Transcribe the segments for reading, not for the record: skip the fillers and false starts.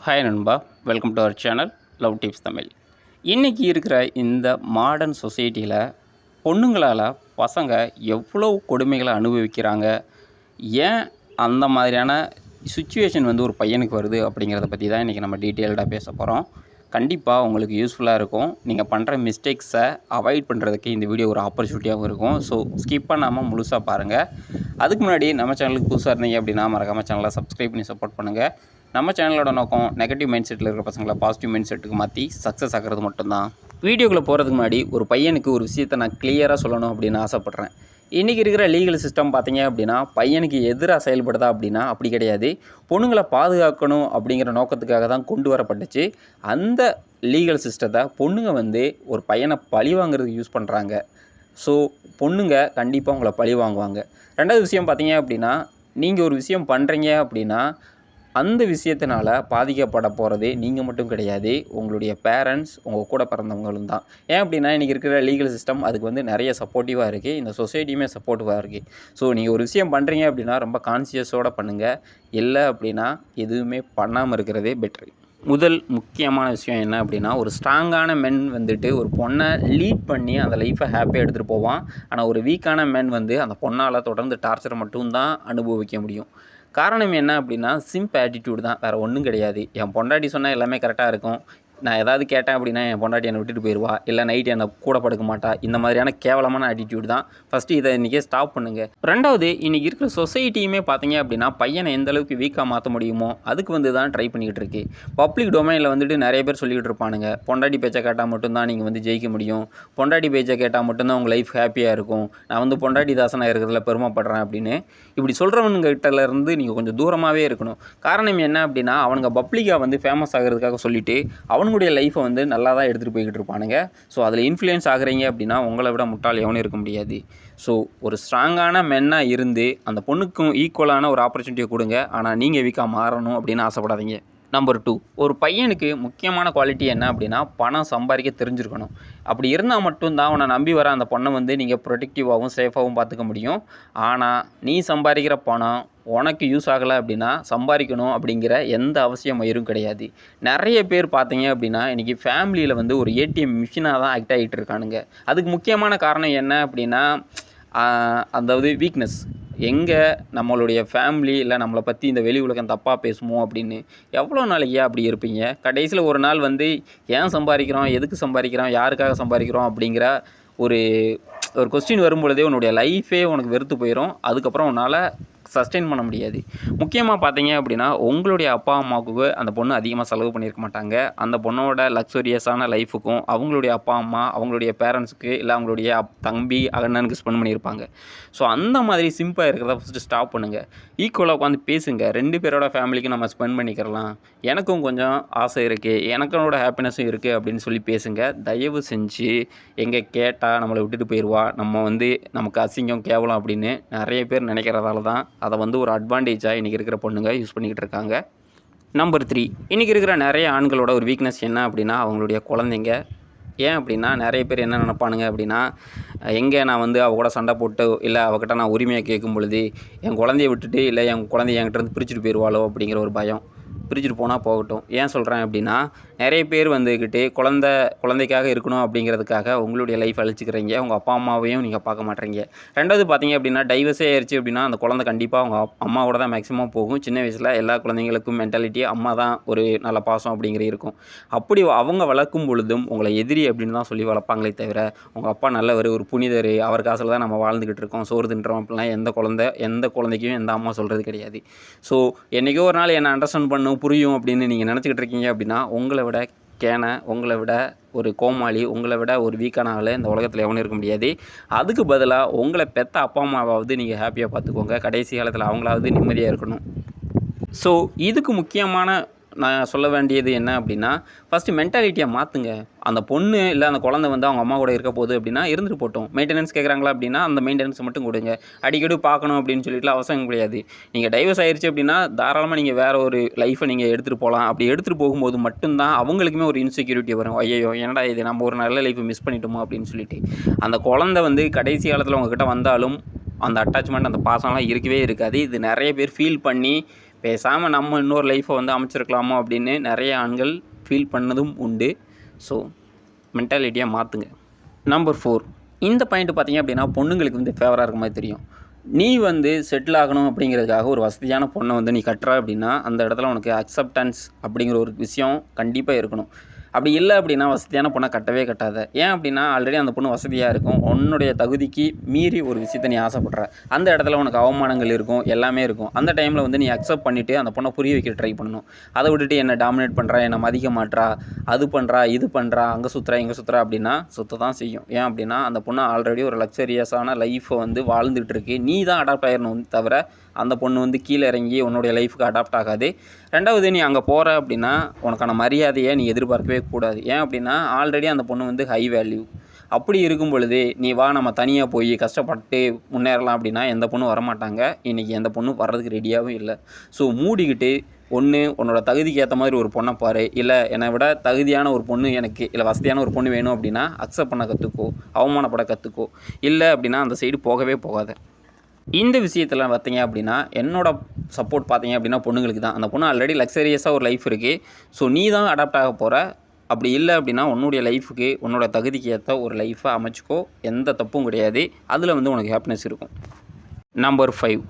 Hi நண்பா, welcome to our channel love tips Tamil. இன்றைக்கி இருக்கிற இந்த மாடர்ன் சொசைட்டியில் பொண்ணுங்களால் பசங்க எவ்வளோ கொடுமைகளை அனுபவிக்கிறாங்க, ஏன் அந்த மாதிரியான சுச்சுவேஷன் ஒரு பையனுக்கு வருது அப்படிங்கிறத பற்றி தான் இன்றைக்கி நம்ம டீட்டெயில்டாக பேச போகிறோம். கண்டிப்பாக உங்களுக்கு யூஸ்ஃபுல்லாக இருக்கும். நீங்கள் பண்ணுற மிஸ்டேக்ஸை அவாய்ட் பண்ணுறதுக்கு இந்த வீடியோ ஒரு ஆப்பர்ச்சுனிட்டியாகவும் இருக்கும். ஸோ ஸ்கிப் பண்ணாமல் முழுசாக பாருங்கள். அதுக்கு முன்னாடி நம்ம சேனலுக்கு புதுசாக இருந்தீங்க அப்படின்னா மறக்காமல் சேனலை சப்ஸ்கிரைப் பண்ணி சப்போர்ட் பண்ணுங்கள். நம்ம சேனலோட நோக்கம் நெகட்டிவ் மைண்ட் செட்டில் இருக்கிற பசங்களை பாசிட்டிவ் மைண்ட் செட்டுக்கு மாற்றி சக்ஸஸ் ஆகிறது மட்டும்தான். வீடியோக்குள்ளே போகிறதுக்கு முன்னாடி ஒரு பையனுக்கு ஒரு விஷயத்தை நான் கிளியராக சொல்லணும் அப்படின்னு ஆசைப்பட்றேன். இன்றைக்கி இருக்கிற லீகல் சிஸ்டம் பார்த்தீங்க அப்படின்னா பையனுக்கு எதிராக செயல்படுதா அப்படின்னா அப்படி கிடையாது. பொண்ணுங்களை பாதுகாக்கணும் அப்படிங்கிற நோக்கத்துக்காக தான் கொண்டு வரப்பட்டுச்சு. அந்த லீகல் சிஸ்டத்தை பொண்ணுங்க ஒரு பையனை பழி வாங்குறதுக்கு யூஸ் பண்ணுறாங்க. ஸோ பொண்ணுங்க கண்டிப்பாக உங்களை பழி வாங்குவாங்க. ரெண்டாவது விஷயம் பார்த்தீங்க அப்படின்னா, நீங்கள் ஒரு விஷயம் பண்ணுறீங்க அப்படின்னா அந்த விஷயத்தினால பாதிக்கப்பட போகிறது நீங்கள் மட்டும் கிடையாது, உங்களுடைய பேரண்ட்ஸ், உங்கள் கூட பிறந்தவங்களும் தான். ஏன் அப்படின்னா இன்றைக்கி இருக்கிற லீகல் சிஸ்டம் அதுக்கு நிறைய சப்போர்ட்டிவாக இருக்குது. இந்த சொசைட்டியுமே சப்போர்ட்டிவாக இருக்குது. ஸோ நீங்கள் ஒரு விஷயம் பண்ணுறீங்க அப்படின்னா ரொம்ப கான்சியஸோடு பண்ணுங்கள். இல்லை அப்படின்னா எதுவுமே பண்ணாமல் இருக்கிறதே பெட்ரு. முதல் முக்கியமான விஷயம் என்ன அப்படின்னா, ஒரு ஸ்ட்ராங்கான மென் ஒரு பொண்ணை லீட் பண்ணி அந்த லைஃப்பை ஹாப்பியாக எடுத்துகிட்டு போவான். ஆனால் ஒரு வீக்கான மென் அந்த பொண்ணால் தொடர்ந்து டார்ச்சரை மட்டும்தான் அனுபவிக்க முடியும். காரணம் என்ன அப்படின்னா, சிம்ப் ஆட்டிடியூட் தான், வேறு ஒன்றும் கிடையாது. என் பொண்டாட்டி சொன்னால் எல்லாமே கரெக்டாக இருக்கும், நான் ஏதாவது கேட்டேன் அப்படின்னா என் பொண்டாட்டி என்னை விட்டுட்டு போயிடுவா, இல்லை நைட்டு என்னை கூட படுக்க மாட்டா, இந்த மாதிரியான கேவலமான ஆட்டிடியூட் தான். ஃபஸ்ட்டு இதை இன்றைக்கே ஸ்டாப் பண்ணுங்கள். ரெண்டாவது, இன்றைக்கி இருக்கிற சொசைட்டியுமே பார்த்தீங்க அப்படின்னா பையனை எந்த அளவுக்கு வீக்காக மாற்ற முடியுமோ அதுக்கு தான் ட்ரை பண்ணிக்கிட்டு இருக்கு. பப்ளிக் டொமைனில் நிறைய பேர் சொல்லிக்கிட்டு இருப்பானுங்க, பொண்டாட்டி பேச்சை கேட்டால் மட்டும்தான் நீங்கள் ஜெயிக்க முடியும், பொண்டாட்டி பேச்சை கேட்டால் மட்டும்தான் உங்கள் லைஃப் ஹாப்பியாக இருக்கும், நான் பொண்டாட்டி தாசனாக இருக்கிறதுல பெருமைப்படுறேன் அப்படின்னு. இப்படி சொல்கிறவனுங்கிட்டலேருந்து நீங்கள் கொஞ்சம் தூரமாகவே இருக்கணும். காரணம் என்ன அப்படின்னா, அவனுங்க பப்ளிக்காக ஃபேமஸ் ஆகிறதுக்காக சொல்லிவிட்டு அவனுடைய லைஃப்பை நல்லா தான் எடுத்துகிட்டு போய்கிட்டு இருப்பானுங்க. ஸோ அதில் இன்ஃப்ளூயன்ஸ் ஆகுறீங்க அப்படின்னா உங்களை விட முட்டாள் எவனும் இருக்க முடியாது. ஸோ ஒரு ஸ்ட்ராங்கான மென்னாக இருந்து அந்த பொண்ணுக்கும் ஈக்குவலான ஒரு ஆப்பர்ச்சுனிட்டியை கொடுங்க. ஆனால் நீங்கள் வீக்காக மாறணும் அப்படின்னு ஆசைப்படாதீங்க. நம்பர் 2, ஒரு பையனுக்கு முக்கியமான குவாலிட்டி என்ன அப்படின்னா, பணம் சம்பாதிக்க தெரிஞ்சிருக்கணும். அப்படி இருந்தால் மட்டும்தான் அவனை நம்பி வர அந்த பொண்ணை நீங்கள் ப்ரொடெக்டிவாகவும் சேஃபாகவும் பார்த்துக்க முடியும். ஆனால் நீ சம்பாதிக்கிற பணம் உனக்கு யூஸ் ஆகலை அப்படின்னா சம்பாதிக்கணும் அப்படிங்கிற எந்த அவசியம் மயிரும் கிடையாது. நிறைய பேர் பார்த்தீங்க அப்படின்னா இன்றைக்கி ஃபேமிலியில் ஒரு ஏடிஎம் மிஷினாக தான் ஆக்ட் ஆகிட்டு இருக்கானுங்க. அதுக்கு முக்கியமான காரணம் என்ன அப்படின்னா, அதாவது வீக்னஸ். எங்கே நம்மளுடைய ஃபேமிலி இல்லை நம்மளை பற்றி இந்த வெளி உலகம் தப்பாக பேசுமோ அப்படின்னு எவ்வளோ நாளைக்கு அப்படி இருப்பீங்க. கடைசியில் ஒரு நாள் ஏன் சம்பாதிக்கிறோம், எதுக்கு சம்பாதிக்கிறோம், யாருக்காக சம்பாதிக்கிறோம் அப்படிங்கிற ஒரு ஒரு கொஸ்டின் வரும்பொழுதே உன்னுடைய லைஃபே உனக்கு வெறுத்து போயிடும். அதுக்கப்புறம் உன்னால் சஸ்டெயின் பண்ண முடியாது. முக்கியமாக பார்த்தீங்க அப்படின்னா உங்களுடைய அப்பா அம்மாவுக்கு அந்த பொண்ணு அதிகமாக செலவு பண்ணியிருக்க மாட்டாங்க. அந்த பொண்ணோட லக்ஸரியஸான லைஃபுக்கும் அவங்களுடைய அப்பா அம்மா, அவங்களுடைய பேரண்ட்ஸுக்கு இல்லை அவங்களுடைய தம்பி அண்ணனுக்கு ஸ்பெண்ட் பண்ணியிருப்பாங்க. ஸோ அந்த மாதிரி சிம்பிளாக இருக்கிறத ஃபஸ்ட்டு ஸ்டாப் பண்ணுங்கள். ஈக்குவலாக உட்காந்து பேசுங்க. 2 பேரோட ஃபேமிலிக்கு நம்ம ஸ்பெண்ட் பண்ணிக்கிறலாம், எனக்கும் கொஞ்சம் ஆசை இருக்குது, எனக்கோட ஹாப்பினஸும் இருக்குது அப்படின்னு சொல்லி பேசுங்க. தயவு செஞ்சு எங்கே கேட்டால் நம்மளை விட்டுட்டு போயிடுவா, நமக்கு அசிங்கம் கேவலம் அப்படின்னு நிறைய பேர் நினைக்கிறதால தான் அதை ஒரு அட்வான்டேஜாக இன்றைக்கி இருக்கிற பொண்ணுங்க யூஸ் பண்ணிக்கிட்டு இருக்காங்க. நம்பர் 3, இன்றைக்கி இருக்கிற நிறைய ஆண்களோட ஒரு வீக்னஸ் என்ன அப்படின்னா அவங்களுடைய குழந்தைங்க. ஏன் அப்படின்னா நிறைய பேர் என்ன நினைப்பானுங்க அப்படின்னா, எங்கே நான் அவ கூட சண்டை போட்டு இல்லை அவகிட்ட நான் உரிமையாக கேட்கும் பொழுது என் குழந்தைய விட்டுட்டு இல்லை என் குழந்தைய என்கிட்ட பிரிச்சுட்டு போயிடுவாளோ அப்படிங்கிற ஒரு பயம். பிரிச்சுட்டு போனால் போகட்டும். ஏன் சொல்கிறேன் அப்படின்னா, நிறைய பேர் குழந்தைக்காக இருக்கணும் அப்படிங்கிறதுக்காக உங்களுடைய லைஃப் அழிச்சிக்கிறீங்க. உங்கள் அப்பா அம்மாவையும் நீங்கள் பார்க்க மாட்டேறீங்க. ரெண்டாவது பார்த்தீங்க அப்படின்னா, டைவர்ஸே ஆயிடுச்சு அப்படின்னா அந்த குழந்தை கண்டிப்பாக அவங்க அம்மாவோட தான் மேக்ஸிமம் போகும். சின்ன வயசில் எல்லா குழந்தைங்களுக்கும் மென்டாலிட்டி அம்மா தான் ஒரு நல்ல பாசம் அப்படிங்கிற இருக்கும். அப்படி அவங்க வளர்க்கும் பொழுதும் உங்களை எதிரி அப்படின்னு தான் சொல்லி வளர்ப்பாங்களே தவிர, உங்கள் அப்பா நல்லவர், ஒரு புனிதர், அவர் காசில் தான் நம்ம வாழ்ந்துக்கிட்டு இருக்கோம், சோறு தின்றோம் அப்படிலாம் எந்த குழந்தைக்கும் எந்த அம்மா சொல்கிறது கிடையாது. ஸோ என்றைக்கோ ஒரு நாள் என்னை அண்டர்ஸ்டாண்ட் பண்ணும், புரியும் அப்படின்னு நீங்கள் நினச்சிக்கிட்டு இருக்கீங்க அப்படின்னா, உங்களை விட கேனை, உங்களை விட ஒரு கோமாளி, உங்களை விட ஒரு வீக்கான ஆள் இந்த உலகத்தில் எவனும் இருக்க முடியாது. அதுக்கு பதிலாக உங்களை பெற்ற அப்பா அம்மாவாவது நீங்கள் ஹாப்பியாக பார்த்துக்கோங்க. கடைசி காலத்தில் அவங்களாவது நிம்மதியாக இருக்கணும். ஸோ இதுக்கு முக்கியமான நான் சொல்ல வேண்டியது என்ன அப்படின்னா, ஃபஸ்ட்டு மென்டாலிட்டியை மாற்றுங்க. அந்த பொண்ணு இல்லை அந்த குழந்தை அவங்க அம்மா கூட இருக்க போகுது அப்படின்னா இருந்துட்டு போட்டோம். மெயின்டெனன்ஸ் கேட்குறாங்களா அப்படின்னா அந்த மெயின்டெனன்ஸை மட்டும் கொடுங்க. அடிக்கடி பார்க்கணும் அப்படின்னு சொல்லிட்டுலாம் அவசியம் கிடையாது. நீங்கள் டைவர்ஸ் ஆயிடுச்சு அப்படின்னா தாராளமாக நீங்கள் வேறு ஒரு லைஃப்பை நீங்கள் எடுத்துகிட்டு போகலாம். அப்படி எடுத்துகிட்டு போகும்போது மட்டும்தான் அவங்களுக்குமே ஒரு இன்செக்யூரிட்டி வரும். ஐயோ என்னடா இது, நம்ம ஒரு நல்ல லைஃப்பை மிஸ் பண்ணிட்டோமோ அப்படின்னு சொல்லிட்டு. அந்த குழந்தை கடைசி காலத்தில் உங்ககிட்ட வந்தாலும் அந்த அட்டாச்மெண்ட், அந்த பாசம்லாம் இருக்கவே இருக்காது. இது நிறைய பேர் ஃபீல் பண்ணி பேசாமல் நம்ம இன்னொரு லைஃப்பை வந்து அமைச்சிருக்கலாமோ அப்படின்னு நிறைய ஆண்கள் ஃபீல் பண்ணதும் உண்டு. ஸோ மென்டாலிட்டியாக மாற்றுங்க. நம்பர் 4, இந்த பாயிண்ட் பார்த்தீங்க அப்படின்னா பொண்ணுங்களுக்கு வந்து ஃபேவராக இருக்க மாதிரி தெரியும். நீ வந்து செட்டில் ஆகணும் அப்படிங்கிறதுக்காக ஒரு வசதியான பொண்ணை வந்து நீ கட்டுற அப்படின்னா அந்த இடத்துல உனக்கு அக்செப்டன்ஸ் அப்படிங்கிற ஒரு விஷயம் கண்டிப்பாக இருக்கணும். அப்படி இல்லை அப்படின்னா வசதியான பொண்ணை கட்டவே கட்டாத. ஏன் அப்படின்னா ஆல்ரெடி அந்த பொண்ணு வசதியாக இருக்கும். உன்னுடைய தகுதிக்கு மீறி ஒரு விஷயத்தை நீ ஆசைப்படுற, அந்த இடத்துல உனக்கு அவமானங்கள் இருக்கும், எல்லாமே இருக்கும். அந்த டைமில் வந்து நீ அக்செப்ட் பண்ணிவிட்டு அந்த பொண்ணை புரிய வைக்க ட்ரை பண்ணணும். அதை விட்டுட்டு என்னை டாமினேட் பண்ணுறா, என்னை மதிக்க மாட்றா, அது பண்ணுறா, இது பண்ணுறா, அங்கே சுற்றுறா, இங்கே சுற்றுறா அப்படின்னா சுத்த தான் செய்யும். ஏன் அப்படின்னா அந்த பொண்ணு ஆல்ரெடி ஒரு லக்ஸரியஸான லைஃப்பை வந்து வாழ்ந்துகிட்டு இருக்கு. நீ தான் அடாப்ட் ஆகிடணும் தவிர அந்த பொண்ணு வந்து கீழே இறங்கி உன்னுடைய லைஃபுக்கு அடாப்ட் ஆகாது. 2வது, நீ அங்கே போகிற அப்படின்னா உனக்கான மரியாதையை நீ எதிர்பார்க்கவே கூடாது. ஏன் அப்படின்னா ஆல்ரெடி அந்த பொண்ணு வந்து ஹை வேல்யூ. அப்படி இருக்கும் பொழுது நீ வா நம்ம தனியாக போய் கஷ்டப்பட்டு முன்னேறலாம் அப்படின்னா எந்த பொண்ணும் வரமாட்டாங்க. இன்றைக்கி எந்த பொண்ணும் வர்றதுக்கு ரெடியாகவும் இல்லை. ஸோ மூடிக்கிட்டு ஒன்று உன்னோட தகுதிக்கு ஏற்ற மாதிரி ஒரு பொண்ணை பாரு, இல்லை என்னை விட தகுதியான ஒரு பொண்ணு எனக்கு, இல்லை வசதியான ஒரு பொண்ணு வேணும் அப்படின்னா அக்செப்ட் பண்ண கற்றுக்கோ, அவமானப்பட கற்றுக்கோ. இல்லை அப்படின்னா அந்த சைடு போகவே போகாத. இந்த விஷயத்தில் பார்த்தீங்க அப்படின்னா என்னோட சப்போர்ட் பார்த்தீங்க அப்படின்னா பொண்ணுங்களுக்கு தான். அந்த பொண்ணு ஆல்ரெடி லக்ஸரியஸாக ஒரு லைஃப் இருக்குது. ஸோ நீ தான் அடாப்ட் ஆக போகிற. அப்படி இல்லை அப்படின்னா உன்னுடைய லைஃபுக்கு உன்னோட தகுதிக்கு ஏற்ற ஒரு லைஃப்பை அமைச்சிக்கோ. எந்த தப்பும் கிடையாது. அதில் வந்து உனக்கு ஹாப்பினஸ் இருக்கும். நம்பர் 5,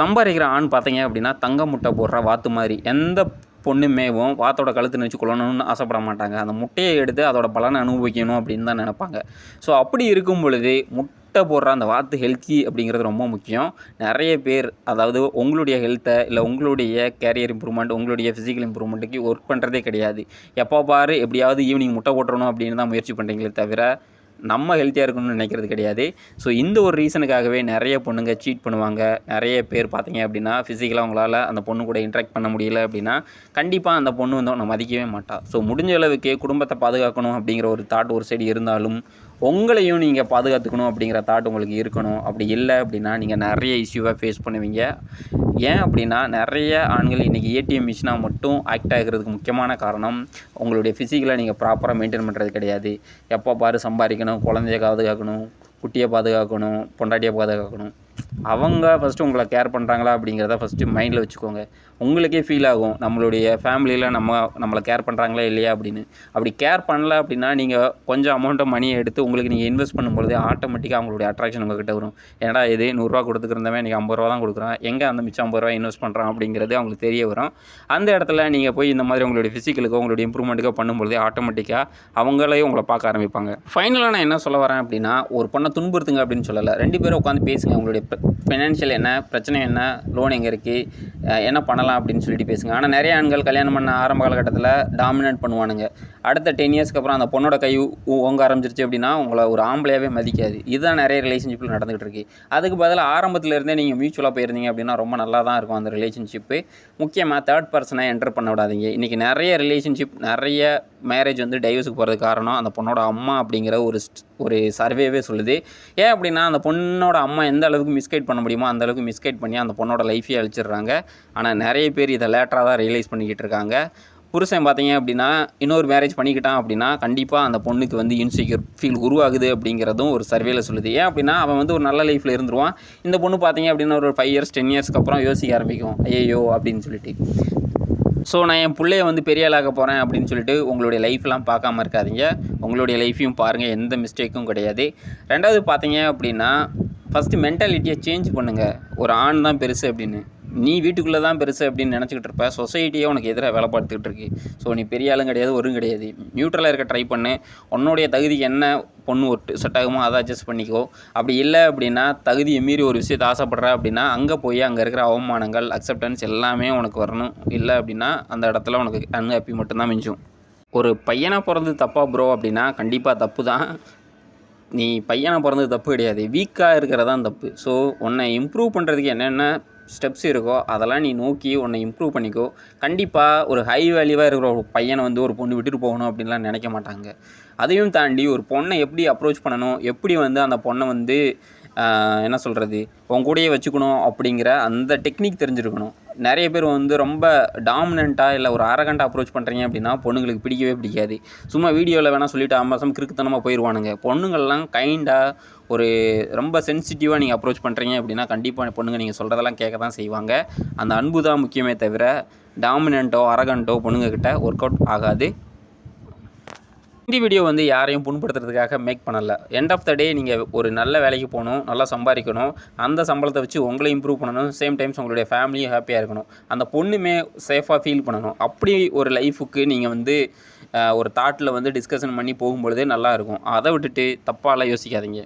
சம்பாதிக்கிற ஆண் பார்த்தீங்க அப்படின்னா தங்க முட்டை போடுற வாத்து மாதிரி. எந்த பொண்ணுமேவும் வாத்தோட கழுத்து வச்சு கொள்ளணும்னு ஆசைப்பட மாட்டாங்க. அந்த முட்டையை எடுத்து அதோட பலனை அனுபவிக்கணும் அப்படின்னு தான் நினைப்பாங்க. ஸோ அப்படி இருக்கும் பொழுது முட்டை போடுற அந்த வாத்து ஹெல்த்தி அப்படிங்கிறது ரொம்ப முக்கியம். நிறைய பேர் அதாவது உங்களுடைய ஹெல்த்தை இல்லை உங்களுடைய கேரியர் இம்ப்ரூவ்மெண்ட், உங்களுடைய ஃபிசிக்கல் இம்ப்ரூவ்மெண்ட்டுக்கு ஒர்க் பண்ணுறதே கிடையாது. எப்போ பாரு எப்படியாவது ஈவினிங் முட்டை போட்டுறணும் அப்படின்னு தான் முயற்சி பண்ணுறீங்களே தவிர நம்ம ஹெல்த்தியாக இருக்கணும்னு நினைக்கிறது கிடையாது. ஸோ இந்த ஒரு ரீசனுக்காகவே நிறைய பொண்ணுங்க சீட் பண்ணுவாங்க. நிறைய பேர் பார்த்தீங்க அப்படின்னா ஃபிசிக்கலாக அவங்களால அந்த பொண்ணு கூட இன்ட்ராக்ட் பண்ண முடியல அப்படின்னா கண்டிப்பாக அந்த பொண்ணு வந்து அவனை மதிக்கவே மாட்டா. ஸோ முடிஞ்ச அளவுக்கு குடும்பத்தை பாதுகாக்கணும் அப்படிங்கிற ஒரு தாட் ஒரு சைடு இருந்தாலும் உங்களையும் நீங்கள் பாதுகாத்துக்கணும் அப்படிங்கிற தாட் உங்களுக்கு இருக்கணும். அப்படி இல்லை அப்படின்னா நீங்கள் நிறைய இஷ்யூவை ஃபேஸ் பண்ணுவீங்க. ஏன் அப்படின்னா நிறைய ஆண்கள் இன்றைக்கி ஏடிஎம் மிஷினாக மட்டும் ஆக்ட் ஆகிறதுக்கு முக்கியமான காரணம் உங்களுடைய ஃபிசிக்கலை நீங்கள் ப்ராப்பராக மெயின்டைன் பண்ணுறது கிடையாது. எப்போ பாரு சம்பாதிக்கணும், குழந்தைய பாதுகாக்கணும், குட்டியை பாதுகாக்கணும், பொண்டாட்டியை பாதுகாக்கணும். அவங்க ஃபஸ்ட்டு உங்களை கேர் பண்ணுறாங்களா அப்படிங்கிறத ஃபஸ்ட்டு மைண்டில் வச்சுக்கோங்க. உங்களுக்கே ஃபீல் ஆகும் நம்மளுடைய ஃபேமிலியில் நம்மளை கேர் பண்ணுறாங்களா இல்லையா அப்படின்னு. அப்படி கேர் பண்ணல அப்படின்னா நீங்கள் கொஞ்சம் அமௌண்ட்டை மணியை எடுத்து உங்களுக்கு நீங்கள் இன்வெஸ்ட் பண்ணும்பொழுது ஆட்டோமேட்டிக்காக அவங்களுடைய அட்ராக்ஷன் உங்கள்கிட்ட வரும். ஏன்னா இது 100 ரூபா கொடுத்துருந்தவன் இன்றைக்கி 50 ரூபா தான் கொடுக்குறான், எங்கே அந்த மிச்சம் 50 ரூபா இன்வெஸ்ட் பண்ணுறான் அப்படிங்கிறது அவங்களுக்கு தெரிய வரும். அந்த இடத்துல நீங்கள் போய் இந்த மாதிரி உங்களுடைய ஃபிசிக்கலுக்கோ உங்களுடைய இம்ப்ரூவ்மெண்ட்டுக்கோ பண்ணும்பொழுது ஆட்டோமேட்டிக்காக அவங்களையும் உங்களை பார்க்க ஆரம்பிப்பாங்க. ஃபைனலாக நான் என்ன சொல்ல வரேன் அப்படின்னா ஒரு பொண்ணை துன்புறுத்துங்க அப்படின்னு சொல்லலை. 2 பேரும் உட்காந்து பேசுங்க. உங்களுடைய ஃபைனான்ஷியல் என்ன பிரச்சனை, என்ன லோன் எங்கே இருக்குது, என்ன பண்ணலாம் அப்படின்னு சொல்லிட்டு பேசுங்க. ஆனால் நிறைய ஆண்கள் கல்யாணம் பண்ண ஆரம்ப காலகட்டத்தில் டாமினேட் பண்ணுவானுங்க. அடுத்த 10 இயர்ஸ்க்கு அப்புறம் அந்த பொண்ணோட கை ஓங்க ஆரம்பிச்சிருச்சு அப்படின்னா உங்களை ஒரு ஆம்பளையாகவே மதிக்காது. இதுதான் நிறைய ரிலேஷன்ஷிப்பில் நடந்துகிட்டு இருக்கு. அதுக்கு பதிலாக ஆரம்பத்திலேருந்தே நீங்கள் மியூச்சுவலாக போயிருந்தீங்க அப்படின்னா ரொம்ப நல்லா தான் இருக்கும் அந்த ரிலேஷன்ஷிப்பு. முக்கியமாக தேர்ட் பர்சனை என்டர் பண்ண விடாதீங்க. இன்றைக்கி நிறைய ரிலேஷன்ஷிப், நிறைய மேரேஜ் வந்து டைவர்ஸுக்கு போகிறதுக்கு காரணம் அந்த பொண்ணோட அம்மா அப்படிங்கிற ஒரு சர்வேவே சொல்லுது. ஏன் அப்படின்னா அந்த பொண்ணோட அம்மா எந்த அளவுக்கு மிஸ்கைட் பண்ண முடியுமோ அந்த அளவுக்கு மிஸ்கைட் பண்ணி அந்த பொண்ணோட லைஃபையே அழிச்சிடுறாங்க. ஆனால் நிறைய பேர் இதை லேட்டராக தான் ரியலைஸ் பண்ணிக்கிட்டு இருக்காங்க. புருஷன் பார்த்தீங்க அப்படின்னா இன்னொரு மேரேஜ் பண்ணிக்கிட்டான் அப்படின்னா கண்டிப்பாக அந்த பொண்ணுக்கு வந்து இன்செக்யூர் ஃபீல் உருவாகுது அப்படிங்கிறதும் ஒரு சர்வேல சொல்லுது. ஏன் அப்படின்னா அவன் வந்து ஒரு நல்ல லைஃப்பில் இருந்துருவான். இந்த பொண்ணு பார்த்தீங்க அப்படின்னா ஒரு 5 இயர்ஸ் 10 இயர்ஸ்க்கு அப்புறம் யோசிக்க ஆரம்பிக்கும், ஐயோ அப்படின்னு சொல்லிட்டு. ஸோ நான் என் பிள்ளைய வந்து பெரிய ஆளாக போகிறேன் அப்படின்னு சொல்லிட்டு உங்களுடைய லைஃப்லாம் பார்க்காம இருக்காதீங்க. உங்களுடைய லைஃப்பையும் பாருங்கள், எந்த மிஸ்டேக்கும் கிடையாது. 2வது பார்த்தீங்க அப்படின்னா ஃபஸ்ட்டு மென்டாலிட்டியை சேஞ்ச் பண்ணுங்கள். ஒரு ஆண் தான் பெருசு அப்படின்னு, நீ வீட்டுக்குள்ளே தான் பெருசு அப்படின்னு நினச்சிக்கிட்டு இருப்ப. சொசைட்டியே உனக்கு எதிராக வேலை பார்த்துக்கிட்டு இருக்கு. ஸோ நீ பெரிய ஆளும் கிடையாது, ஒரும் கிடையாது. நியூட்ரலாக இருக்க ட்ரை பண்ணு. உன்னுடைய தகுதிக்கு என்ன பொண்ணு ஒரு செட் ஆகுமோ அதை அட்ஜஸ்ட் பண்ணிக்கோ. அப்படி இல்லை அப்படின்னா தகுதியை மீறி ஒரு விஷயத்தை ஆசைப்படுற அப்படின்னா அங்கே போய் அங்கே இருக்கிற அவமானங்கள், அக்செப்டன்ஸ் எல்லாமே உனக்கு வரணும். இல்லை அப்படின்னா அந்த இடத்துல உனக்கு அன்ஹாப்பி மட்டும்தான் மிஞ்சும். ஒரு பையனாக பிறந்தது தப்பா ப்ரோ அப்படின்னா கண்டிப்பாக தப்பு தான். நீ பையனாக பிறந்தது தப்பு கிடையாது, வீக்காக இருக்கிறதான் தப்பு. ஸோ உன்னை இம்ப்ரூவ் பண்ணுறதுக்கு என்னென்ன ஸ்டெப்ஸ் இருக்கோ அதெல்லாம் நீ நோக்கி உன்னை இம்ப்ரூவ் பண்ணிக்கோ. கண்டிப்பாக ஒரு ஹை வேல்யூவாக இருக்கிற ஒரு பையனை வந்து ஒரு பொண்ணு விட்டுட்டு போகணும் அப்படின்லாம் நினைக்க மாட்டாங்க. அதையும் தாண்டி ஒரு பொண்ணை எப்படி அப்ரோச் பண்ணணும், எப்படி வந்து அந்த பொண்ணை வந்து என்ன சொல்கிறது, உன் கூடயே வச்சுக்கணும் அப்படிங்கிற அந்த டெக்னிக் தெரிஞ்சிருக்கணும். நிறைய பேர் வந்து ரொம்ப டாமினண்ட்டாக இல்லை ஒரு அரகண்ட்டாக அப்ரோச் பண்ணுறீங்க அப்படின்னா பொண்ணுங்களுக்கு பிடிக்கவே பிடிக்காது. சும்மா வீடியோவில் வேணால் சொல்லிவிட்டு ஆமாசம் கிறுக்குத்தனமாக போயிடுவானுங்க. பொண்ணுங்கள்லாம் கைண்டாக ஒரு ரொம்ப சென்சிட்டிவாக நீங்கள் அப்ரோச் பண்ணுறீங்க அப்படின்னா கண்டிப்பாக பொண்ணுங்க நீங்கள் சொல்கிறதெல்லாம் கேட்க தான் செய்வாங்க. அந்த அன்பு தான் முக்கியமே தவிர டாமினண்ட்டோ அரகண்ட்டோ பொண்ணுங்கக்கிட்ட ஒர்க் அவுட் ஆகாது. இந்த வீடியோ வந்து யாரையும் புண்படுத்துறதுக்காக மேக் பண்ணலை. எண்ட் ஆஃப் த டே நீங்கள் ஒரு நல்ல வேலைக்கு போகணும், நல்லா சம்பாதிக்கணும், அந்த சம்பளத்தை வச்சு உங்களை இம்ப்ரூவ் பண்ணணும், சேம் டைம்ஸ் உங்களுடைய ஃபேமிலியும் ஹாப்பியாக இருக்கணும், அந்த பொண்ணுமே சேஃபாக ஃபீல் பண்ணணும். அப்படி ஒரு லைஃபுக்கு நீங்கள் வந்து ஒரு தாட்டில் வந்து டிஸ்கஷன் பண்ணி போகும்பொழுதே நல்லாயிருக்கும். அதை விட்டுட்டு தப்பாலாம் யோசிக்காதீங்க.